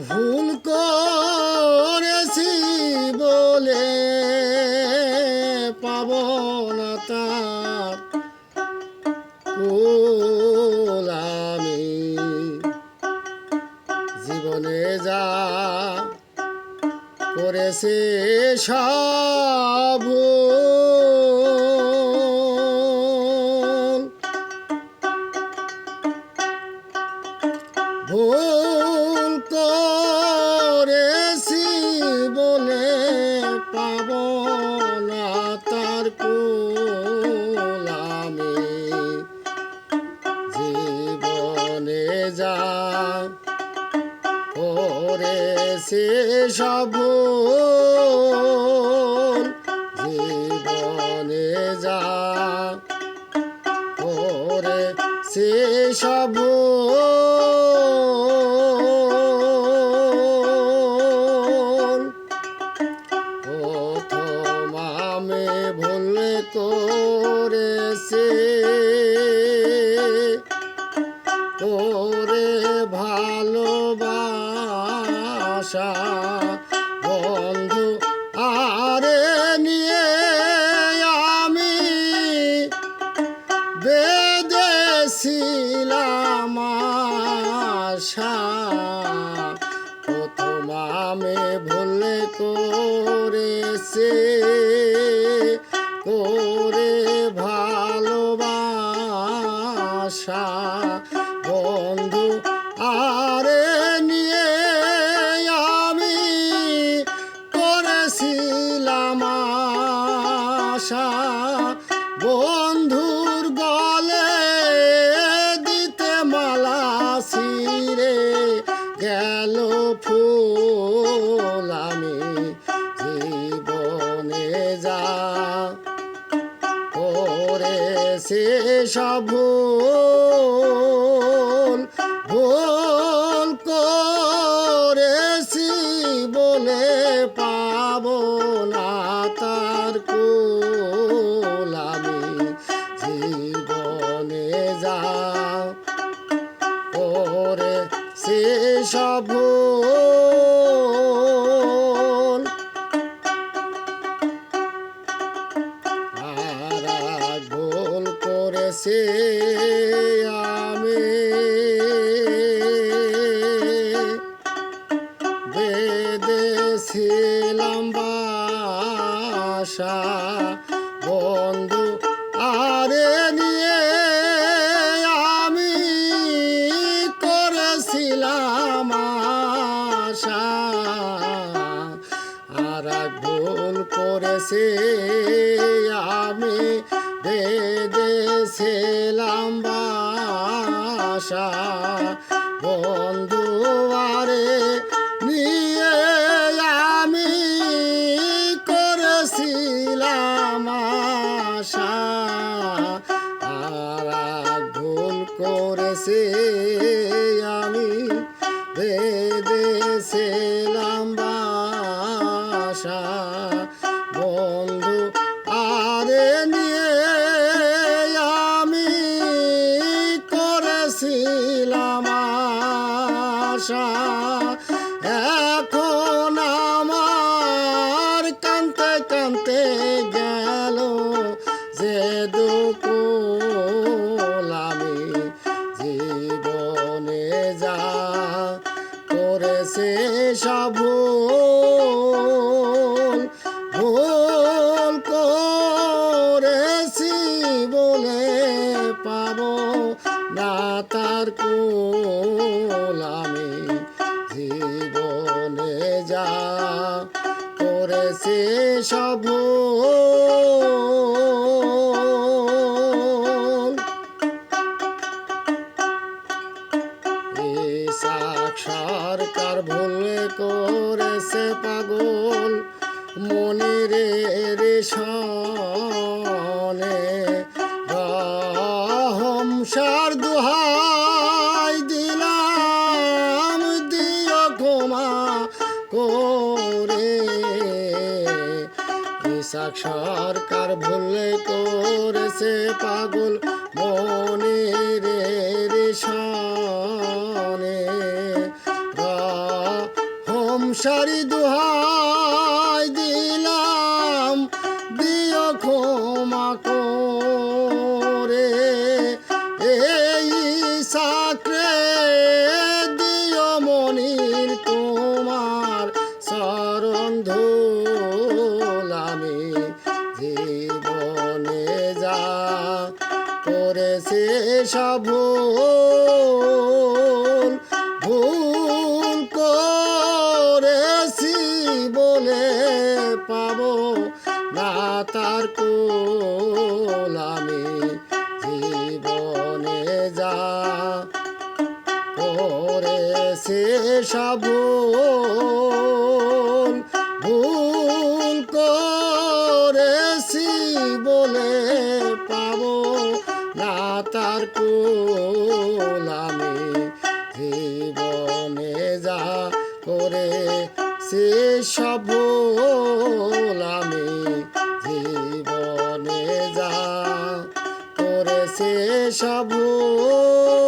ভুল করেছি বলে পাব না তার কুল আমি জীবনে যা করেছে সব ভুল করেছি বলে পাব না তার কুল আমি জীবনে যা করেছি সব জীবনে যা করেছি সব প্রথম আমি ভুল করেছি তোরে ভালোবাসা বন্ধু আরে নিয়ে আমি বেঁধেছিলাম আশা প্রথম আমি ভুল করেছি তোরে ভালোবাসা বন্ধু আরে নিয়ে আমি করেছিলাম আশা বন্ধুর গলে দিতে মালা ছিঁড়ে গেল ফুল আমি জীবনে যা করেছি সব ভুল করেছি বলে পাব না তার কুল আমি জীবনে যা করেছি সব আর ভুল করেছি আমি বেঁধেছিলাম বাসা বন্ধু আরে নিয়ে আমি করেছিলাম আশা আর ভুল করেছি আমি বেঁধেছিলাম বাসা বন্ধু আরে নিয়ে আমি করেছিলাম আশা আর ভুল করেছি আমি বেঁধেছিলাম বাসা বন্ধু আরে নিয়ে আমি করেছিলাম আশা এখন আমার কাঁদতে কাঁদতে গেল যে দুকুল আমি জীবনে যা করেছে সব ভুল করেছি বলে পাব না তার কুল আমি জীবনে যা করেছি সব সরকার ভুল করেছে পাগল মনিরে রেশনে রহমসার দুহাই দিলাম দিও ক্ষমা করে ইসাক সরকার ভুল করেছে পাগল মনিরে রেশনে সংসারী দোহাই দিলাম দিও ক্ষমা করে এই সাকরে দিও মনির তোমার চরণ ধুল আমি জীবনে যা করেছে সব ভুল করেছি বলে পাবো না তার কুল আমি জীবনে যা করেছে সব ভুল করেছি বলে পাবো না তার কুল আমি জীবনে যা করে সে সব ভুল আমি জীবনে যা করে সে সব ভুল